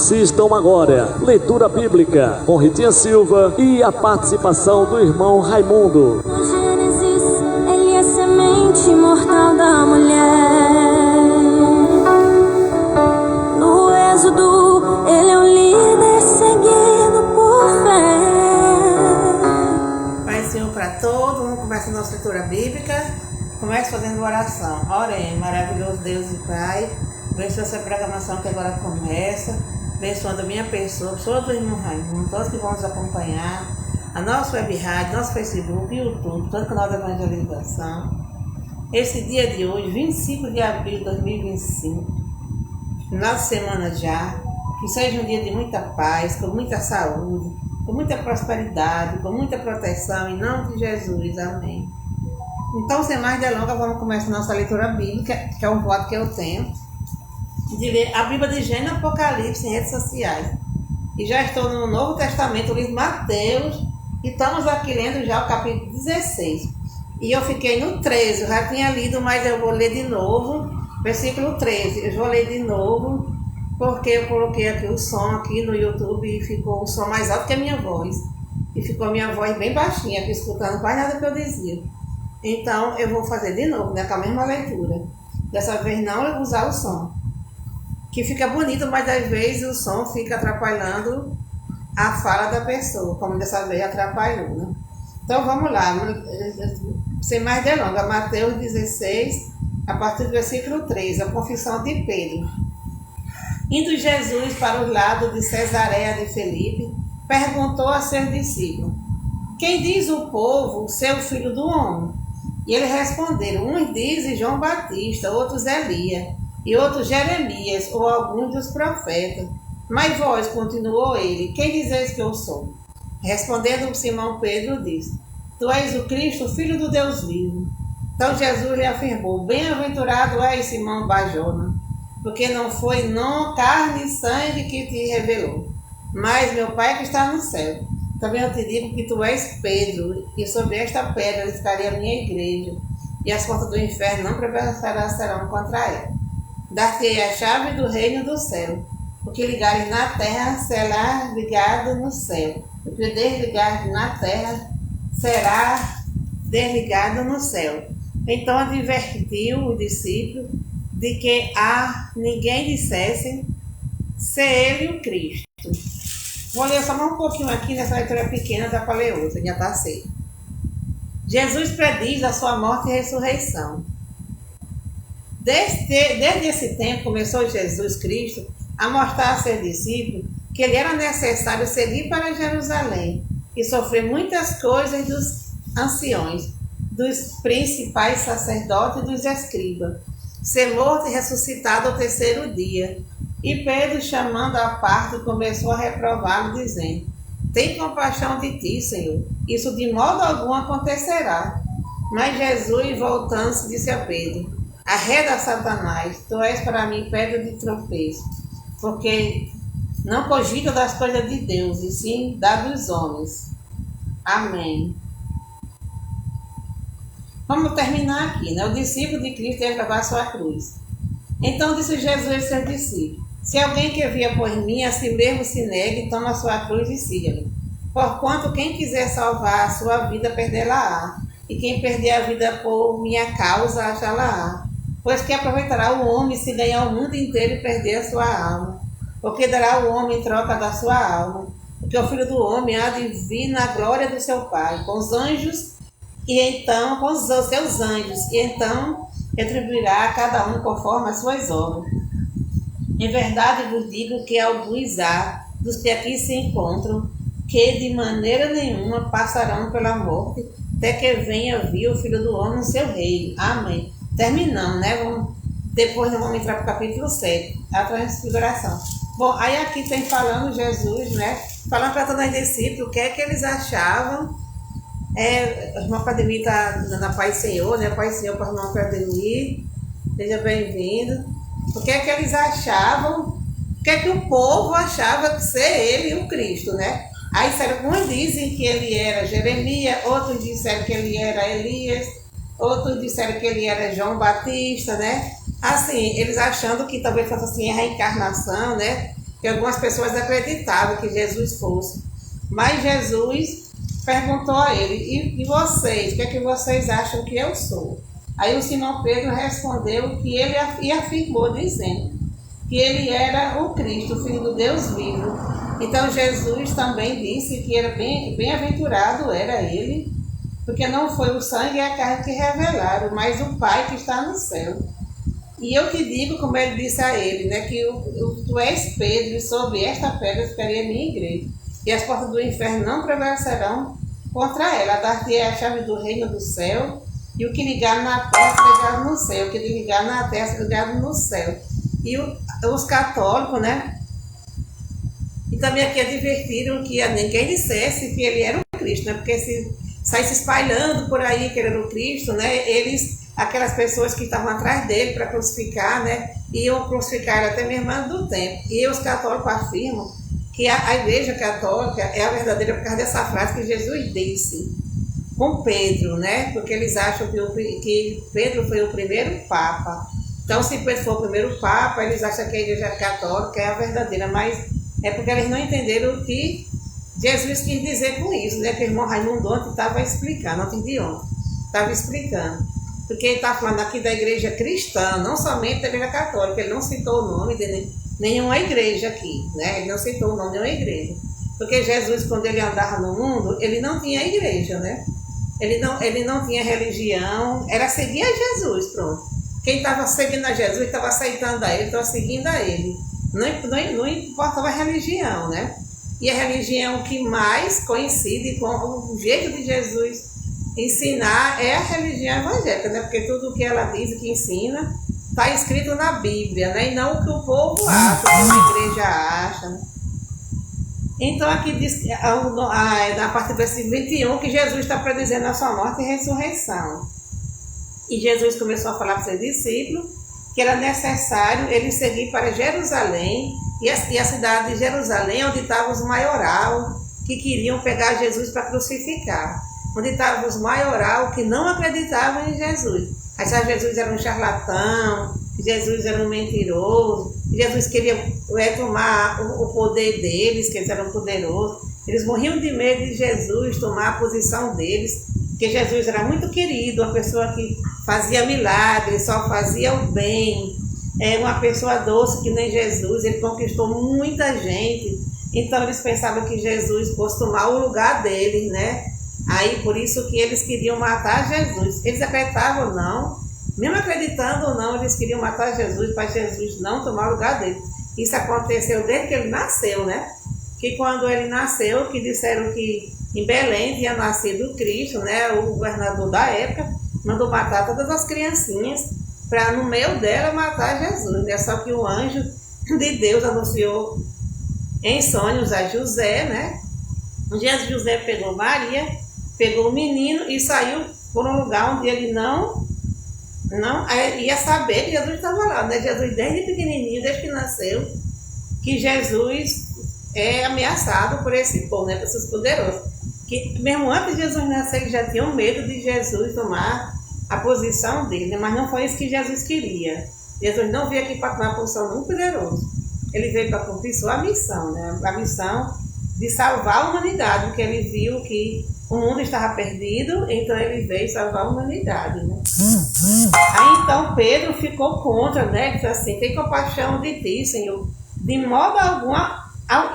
Assistam agora, leitura bíblica, com Ritinha Silva e a participação do irmão Raimundo. No Gênesis, ele é semente mortal da mulher. No Êxodo, ele é um líder seguido por fé. Pai Senhor para todos, vamos começar a nossa leitura bíblica. Comece fazendo oração. Orem, maravilhoso Deus e Pai. Abençoa essa programação que agora começa, abençoando a minha pessoa, do irmão Raimundo, todos que vão nos acompanhar, a nossa web rádio, nosso Facebook, YouTube, todo canal de evangelização. Esse dia de hoje, 25 de abril de 2025, final de semana já, que seja um dia de muita paz, com muita saúde, com muita prosperidade, com muita proteção, em nome de Jesus, amém. Então, sem mais delongas, vamos começar a nossa leitura bíblica, que é um voto que eu tenho, de ler a Bíblia de Gênesis e Apocalipse em redes sociais. E já estou no Novo Testamento, o livro de Mateus, e estamos aqui lendo já o capítulo 16. E eu fiquei no 13, eu já tinha lido, mas eu vou ler de novo, versículo 13. Eu vou ler de novo, porque eu coloquei aqui o som aqui no YouTube e ficou o som mais alto que a minha voz. E ficou a minha voz bem baixinha, aqui escutando quase nada que eu dizia. Então eu vou fazer de novo, né, com a mesma leitura. Dessa vez não usar o som, que fica bonito, mas às vezes o som fica atrapalhando a fala da pessoa, como dessa vez atrapalhou, né? Então vamos lá, sem mais delongas, Mateus 16, a partir do versículo 13, a confissão de Pedro. Indo Jesus para os lados de Cesareia de Filipe, perguntou a seus discípulos: quem diz o povo ser o filho do homem? E eles responderam: uns dizem João Batista, outros Elias, e outros Jeremias, ou alguns dos profetas. Mas vós, continuou ele, quem dizeis que eu sou? Respondendo Simão Pedro, disse: tu és o Cristo, filho do Deus vivo. Então Jesus lhe afirmou: bem-aventurado és, Simão Barjona, porque não foi carne e sangue que te revelou, mas meu Pai que está no céu. Também eu te digo que tu és Pedro, e sobre esta pedra edificarei a minha igreja, e as portas do inferno não prevalecerão contra ela. Dar-te-ei a chave do reino do céu. O que ligares na terra será ligado no céu. O que desligares na terra será desligado no céu. Então advertiu o discípulo de que a ninguém dissesse ser ele o Cristo. Vou ler só mais um pouquinho aqui nessa leitura pequena da Paleosa, já passei. Jesus prediz a sua morte e ressurreição. Desde esse tempo começou Jesus Cristo a mostrar a seus discípulos que ele era necessário seguir para Jerusalém e sofrer muitas coisas dos anciões, dos principais sacerdotes e dos escribas, ser morto e ressuscitado ao terceiro dia. E Pedro, chamando à parte, começou a reprová-lo, dizendo: tem compaixão de ti, Senhor, isso de modo algum acontecerá. Mas Jesus, voltando-se, disse a Pedro: arreda, Satanás, tu és para mim pedra de tropeço, porque não cogita das coisas de Deus, e sim das dos homens. Amém. Vamos terminar aqui, né? O discípulo de Cristo deve levar a sua cruz. Então disse Jesus a seus discípulos: se alguém que vier por mim, a si mesmo se negue, toma a sua cruz e siga-me. Porquanto quem quiser salvar a sua vida, perdê-la-á, e quem perder a vida por minha causa, achá-la-á. Pois que aproveitará o homem se ganhar o mundo inteiro e perder a sua alma? Porque dará o homem em troca da sua alma? Porque o Filho do Homem há de vir na glória do seu Pai, com os anjos, e então, com os seus anjos, e então retribuirá a cada um conforme as suas obras. Em verdade vos digo que alguns há, dos que aqui se encontram, que de maneira nenhuma passarão pela morte, até que venha vir o Filho do Homem no seu reino. Amém. Terminando, né? Depois nós vamos entrar para o capítulo 7, a transfiguração. Bom, aí aqui tem falando Jesus, né? Falando para todos os discípulos o que é que eles achavam. A irmã Pademir está na Pai Senhor, né? Pai Senhor para a irmã Pademir. Seja bem-vindo. O que é que eles achavam, o que é que o povo achava de ser ele o Cristo, né? Aí alguns dizem que ele era Jeremias, outros disseram que ele era Elias, outros disseram que ele era João Batista, né? Assim, eles achando que talvez fosse assim a reencarnação, né? que algumas pessoas acreditavam que Jesus fosse. Mas Jesus perguntou a ele, e vocês, o que é que vocês acham que eu sou? Aí o Simão Pedro respondeu que ele e afirmou, dizendo que ele era o Cristo, o Filho do Deus vivo. Então Jesus também disse que era bem-aventurado era ele, porque não foi o sangue e a carne que revelaram, mas o Pai que está no céu. E eu te digo, como ele disse a ele, né, que tu és Pedro, e sobre esta pedra ficaria a minha igreja, e as portas do inferno não prevalecerão contra ela. Dar-te a chave do reino do céu, e o que ligar na terra será ligado no céu, o que ligar na terra será ligado no céu. E os católicos, né, e também aqui advertiram que ninguém dissesse que ele era o Cristo, né, porque se saísse espalhando por aí que ele era o Cristo, né, aquelas pessoas que estavam atrás dele para crucificar, né, iam crucificar até mesmo antes do tempo. E os católicos afirmam que a Igreja Católica é a verdadeira por causa dessa frase que Jesus disse com Pedro, né, porque eles acham que Pedro foi o primeiro Papa. Então, se Pedro for o primeiro Papa, eles acham que a Igreja Católica é a verdadeira, mas é porque eles não entenderam o que Jesus quis dizer com isso, né, que o irmão Raimundo ontem estava explicando, ontem de ontem, estava explicando. Porque ele está falando aqui da igreja cristã, não somente da igreja católica. Ele não citou o nome de nenhuma igreja aqui, né? Ele não citou o nome de nenhuma igreja. Porque Jesus, quando ele andava no mundo, ele não tinha igreja, né? Ele não tinha religião, era seguir a Jesus, pronto. Quem estava seguindo a Jesus estava aceitando a ele, estava seguindo a ele. Não importava a religião, né? E a religião que mais coincide com o jeito de Jesus ensinar é a religião evangélica, né? Porque tudo o que ela diz, que ensina, está escrito na Bíblia, né? E não o que o povo acha, o que a igreja acha, né? Então aqui diz, na parte do versículo 21, que Jesus está predizendo a sua morte e ressurreição. E Jesus começou a falar para os seus discípulos que era necessário ele seguir para Jerusalém, e a cidade de Jerusalém, onde estavam os maioral que queriam pegar Jesus para crucificar. Onde estavam os maioral que não acreditavam em Jesus. Achavam que Jesus era um charlatão, que Jesus era um mentiroso, que Jesus queria tomar o poder deles, que eles eram poderosos. Eles morriam de medo de Jesus tomar a posição deles, porque Jesus era muito querido, uma pessoa que fazia milagres, só fazia o bem, uma pessoa doce que nem Jesus, ele conquistou muita gente. Então eles pensavam que Jesus fosse tomar o lugar deles, né? Aí, por isso que eles queriam matar Jesus. Eles acreditavam ou não, mesmo acreditando ou não, eles queriam matar Jesus para Jesus não tomar o lugar dele. Isso aconteceu desde que ele nasceu, né? Que quando ele nasceu, que disseram que em Belém tinha nascido o Cristo, né? O governador da época mandou matar todas as criancinhas para no meio dela matar Jesus, né? Só que o anjo de Deus anunciou em sonhos a José, né? Um dia José pegou Maria, pegou o menino e saiu por um lugar onde ele não ia saber que Jesus estava lá, né? Jesus desde pequenininho, desde que nasceu, que Jesus é ameaçado por esse povo, né? Por esses poderosos. Que mesmo antes de Jesus nascer, eles já tinham medo de Jesus tomar a posição dele, né? Mas não foi isso que Jesus queria. Jesus não veio aqui para tomar a posição de um poderoso. Ele veio para cumprir sua missão, né? A missão de salvar a humanidade, porque ele viu que o mundo estava perdido, então ele veio salvar a humanidade, né? Aí então Pedro ficou contra, né? Disse assim: tem compaixão de ti, Senhor, de modo algum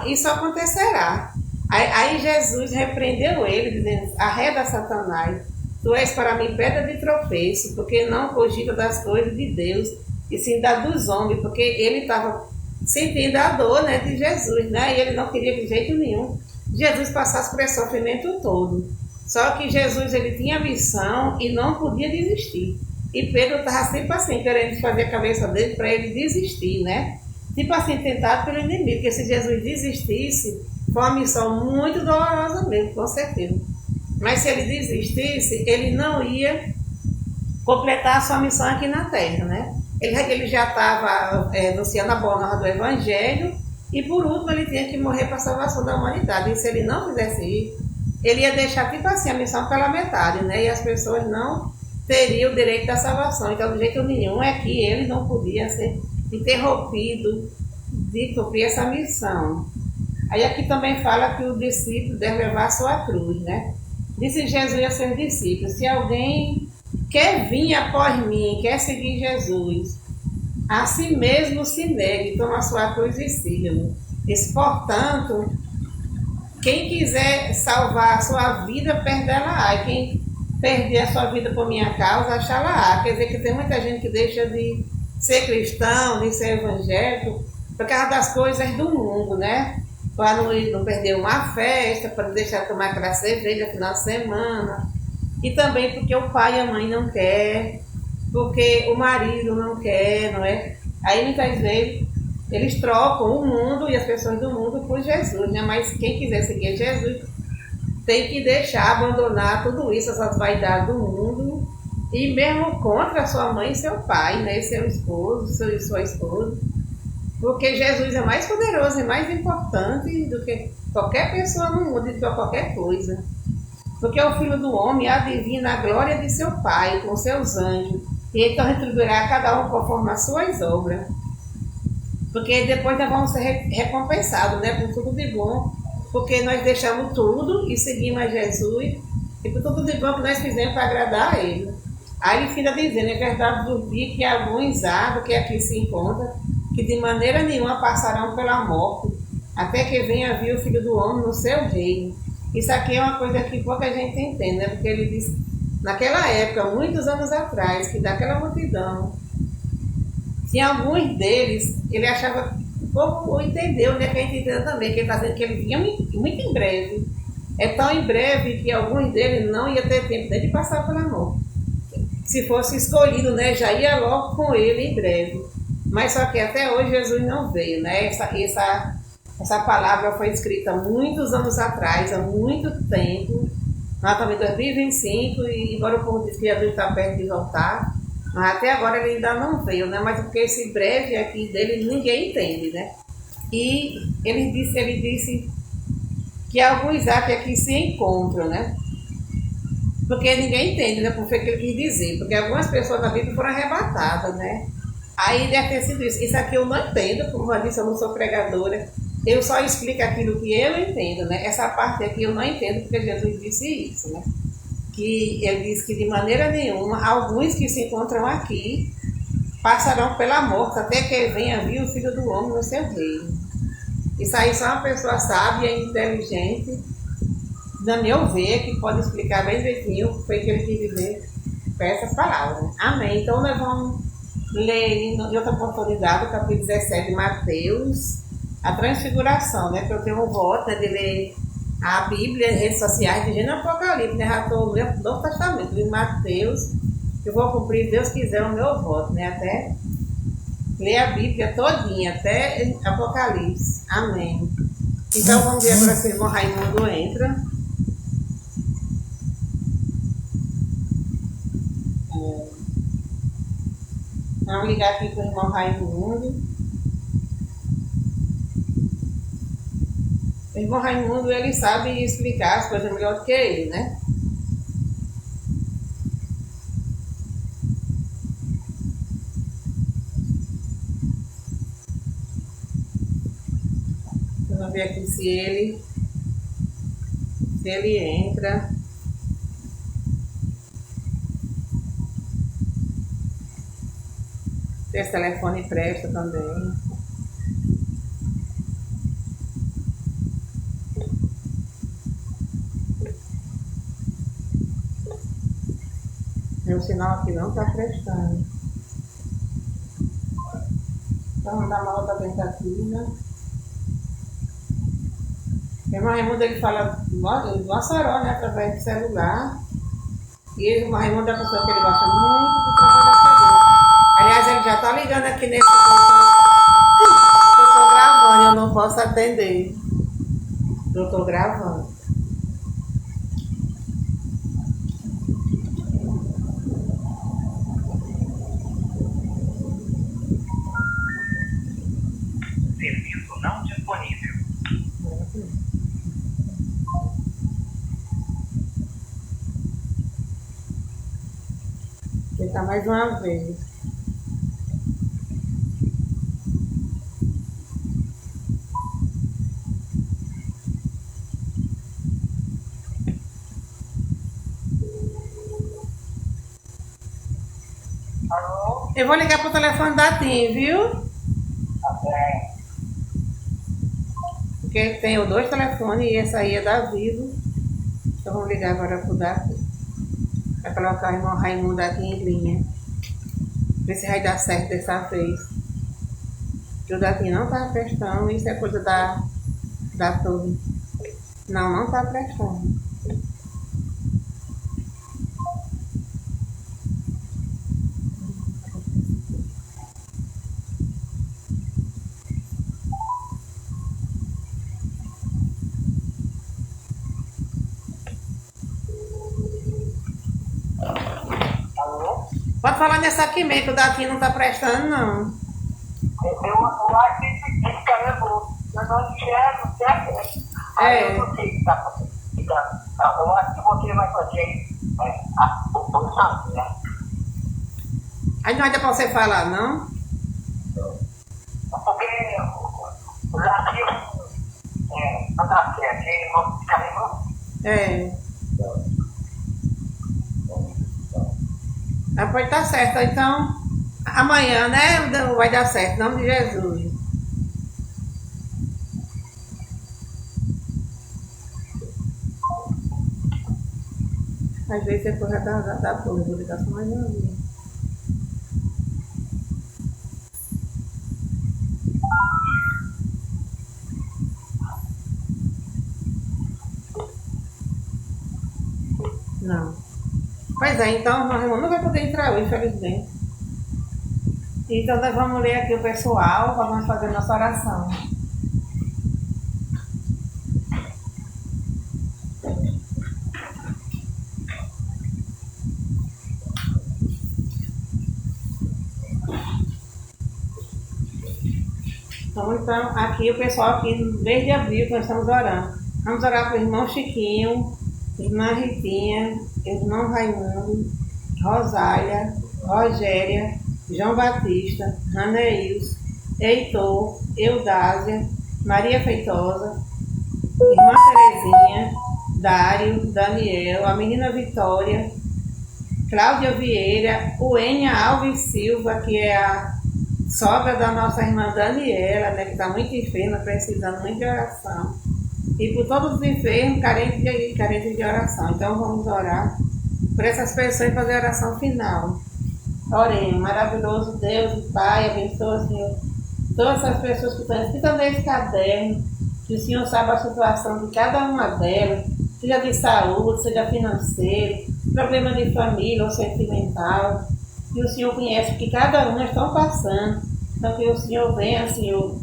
isso acontecerá. Aí Jesus repreendeu ele, dizendo: arreda Satanás, tu és para mim pedra de tropeço, porque não cogita das coisas de Deus, e sim da dos homens, porque ele estava sentindo a dor, né, de Jesus, né? E ele não queria de jeito nenhum Jesus passasse por esse sofrimento todo. Só que Jesus, ele tinha missão e não podia desistir. E Pedro estava sempre assim, querendo fazer a cabeça dele para ele desistir, né? Tipo assim, tentado pelo inimigo, porque se Jesus desistisse, foi uma missão muito dolorosa mesmo, com certeza. Mas se ele desistisse, ele não ia completar a sua missão aqui na Terra, né? Ele já estava anunciando a boa nova do Evangelho, e por último ele tinha que morrer para a salvação da humanidade. E se ele não fizesse isso, ele ia deixar tipo assim a missão pela metade, né? E as pessoas não teriam o direito da salvação. Então, de jeito nenhum é que ele não podia ser interrompido de cumprir essa missão. Aí aqui também fala que o discípulo deve levar a sua cruz, né? Disse Jesus a seus discípulos: se alguém quer vir após mim, quer seguir Jesus, a si mesmo se negue, toma a sua cruz e siga-me. Portanto, quem quiser salvar a sua vida, perdê-la-á. E quem perder a sua vida por minha causa, achá-la-á. Quer dizer que tem muita gente que deixa de ser cristão, de ser evangélico, por causa das coisas do mundo, né? Para não perder uma festa, para não deixar de tomar aquela cerveja no final de semana. E também porque o pai e a mãe não quer, porque o marido não quer, não é? Aí muitas vezes eles trocam o mundo e as pessoas do mundo por Jesus, né? Mas quem quiser seguir Jesus tem que deixar, abandonar tudo isso, essas vaidades do mundo, e mesmo contra sua mãe e seu pai, né? Seu esposo, sua esposa. Porque Jesus é mais poderoso e mais importante do que qualquer pessoa no mundo, do que qualquer coisa. Porque o Filho do Homem há de vir na glória de seu Pai, com seus anjos, e então retribuirá a cada um conforme as suas obras. Porque depois nós vamos ser recompensados, né, por tudo de bom, porque nós deixamos tudo e seguimos a Jesus, e por tudo de bom que nós fizemos para agradar a Ele. Aí ele fica dizendo: é verdade vos digo que alguns há, que aqui se encontra, que de maneira nenhuma passarão pela morte, até que venha vir o Filho do Homem no seu reino. Isso aqui é uma coisa que pouca gente entende, né? Porque ele diz, naquela época, muitos anos atrás, que daquela multidão, tinha alguns deles, ele achava, o povo entendeu, né? Que a gente entendeu também, que ele está dizendo que ele vinha muito em breve. É tão em breve que alguns deles não ia ter tempo nem de passar pela morte. Se fosse escolhido, né? Já ia logo com ele em breve. Mas só que até hoje Jesus não veio, né? Essa palavra foi escrita muitos anos atrás, há muito tempo. Nós estamos em 2025 e embora o povo diz que Jesus está perto de voltar, mas até agora ele ainda não veio, né? Mas porque esse breve aqui dele ninguém entende, né? E ele disse que alguns há que aqui se encontram, né? Porque ninguém entende, né? Por que ele quis dizer. Porque algumas pessoas na Bíblia foram arrebatadas, né? Aí deve ter sido isso. Isso aqui eu não entendo, como eu disse, eu não sou pregadora. Eu só explico aquilo que eu entendo, né? Essa parte aqui eu não entendo porque Jesus disse isso, né? Que ele disse que de maneira nenhuma, alguns que se encontram aqui passarão pela morte até que venha vir o Filho do Homem no seu reino. Isso aí só uma pessoa sábia e inteligente, na meu ver, que pode explicar bem direitinho o que foi que ele quis dizer com essas palavras. Amém. Então nós vamos ler em outra oportunidade o capítulo 17 de Mateus, a transfiguração, né? Que eu tenho um voto, né, de ler a Bíblia, as redes sociais, de Gênesis Apocalipse, né? Já estou no Novo Testamento, de Mateus, eu vou cumprir, Deus quiser, o meu voto, né? Até ler a Bíblia todinha, até Apocalipse. Amém. Então vamos ver agora se o irmão Raimundo entra. Vamos ligar aqui para o irmão Raimundo. O irmão Raimundo, ele sabe explicar as coisas melhor do que ele, né? Vamos ver aqui se ele entra. Se esse telefone presta também. Meu sinal aqui não está prestando. Então vamos dar uma outra tentativa. O irmão Raimundo, ele fala do Mossoró, né, através do celular. E o irmão Raimundo é uma pessoa que ele gosta muito de trabalhar com Deus. Aliás, ele já está ligando aqui nesse eu estou gravando, eu não posso atender. Eu estou gravando. Serviço não disponível. Vou tentar mais uma vez. Eu vou ligar pro telefone da TIM, viu? Até. Porque tem os 2 telefones e esse aí é da Vivo. Então vamos ligar agora pro da TIM. Pra colocar o irmão Raimundo aqui em linha. Ver se vai dar certo dessa vez. Porque o da TIM não tá prestando, isso é coisa da torre. Não tá prestando. Alô? Pode falar nessa aqui mesmo, que o da TIM não tá prestando, não. Eu acho que esse cara eu não enxergo, certo? É. Eu não sei o que tá fazendo. Eu acho que você vai fazer a oposição, né? Aí não vai dar pra você falar, não? Porque o Brasil não dá certo, ele não fica lembrando. É. Mas pode estar certo, então amanhã, né? Vai dar certo, em nome de Jesus. Às vezes é coisa da torre, vou ligar só mais uma vez. Não. Pois é, então o irmão não vai poder entrar hoje, infelizmente. Então nós vamos ler aqui o pessoal, vamos fazer nossa oração. Então, aqui o pessoal aqui no mês de abril que nós estamos orando. Vamos orar para o irmão Chiquinho, irmã Ritinha, irmão Raimundo, Rosália, Rogéria, João Batista, Raneils, Heitor, Eudásia, Maria Feitosa, irmã Terezinha, Dário, Daniel, a menina Vitória, Cláudia Vieira, Uênia Alves Silva, que é a sogra da nossa irmã Daniela, né, que está muito enferma, precisando muito de oração. E por todos os enfermos carentes de oração. Então vamos orar por essas pessoas e fazer a oração final. Oremos, maravilhoso Deus e Pai, abençoa, Senhor, todas essas pessoas que estão escritas nesse caderno, que o Senhor sabe a situação de cada uma delas, seja de saúde, seja financeiro, problema de família ou sentimental, que o Senhor conhece o que cada uma estão passando, então que o Senhor venha, Senhor,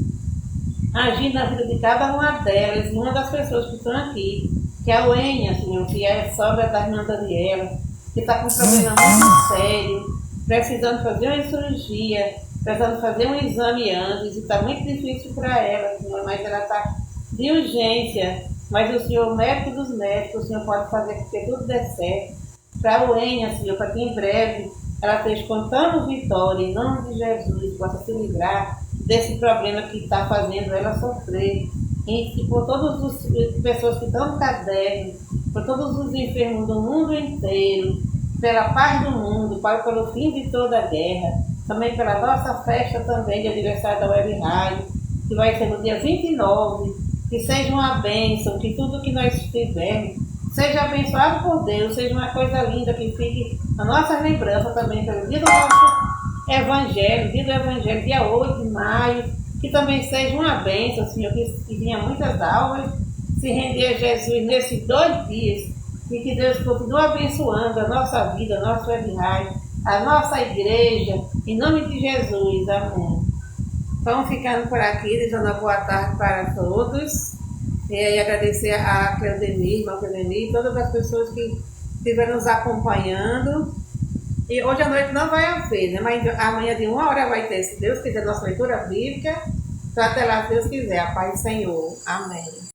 agir na vida de cada uma delas, e uma das pessoas que estão aqui, que é a Uênia, Senhor, que é sogra da irmã Daniela, que está com um problema muito sério, precisando fazer uma cirurgia, precisando fazer um exame antes, e está muito difícil para ela, Senhor, mas ela está de urgência, mas o Senhor, o médico dos médicos, o Senhor pode fazer com que tudo dê certo, para a Uênia, Senhor, para que em breve ela esteja contando vitória, em nome de Jesus, possa se livrar desse problema que está fazendo ela sofrer, e por todas as pessoas que estão no caderno, por todos os enfermos do mundo inteiro, pela paz do mundo, Pai, pelo fim de toda a guerra, também pela nossa festa também de aniversário da Web Rádio, que vai ser no dia 29, que seja uma bênção, que tudo que nós tivermos seja abençoado por Deus, seja uma coisa linda, que fique a nossa lembrança também pelo dia do nosso Evangelho, dia 8 de maio, que também seja uma bênção, Senhor, que venha muitas almas se render a Jesus nesses 2 dias, e que Deus continue abençoando a nossa vida, a nosso Web Rádio, a nossa igreja, em nome de Jesus, amém. Vamos ficando por aqui, desejando uma boa tarde para todos. E agradecer a Cleudemir, irmã Cleudemir, e todas as pessoas que estiveram nos acompanhando. E hoje à noite não vai haver, né? Mas amanhã de 1h vai ter, se Deus quiser, nossa leitura bíblica. Então até lá, se Deus quiser. A paz do Senhor. Amém.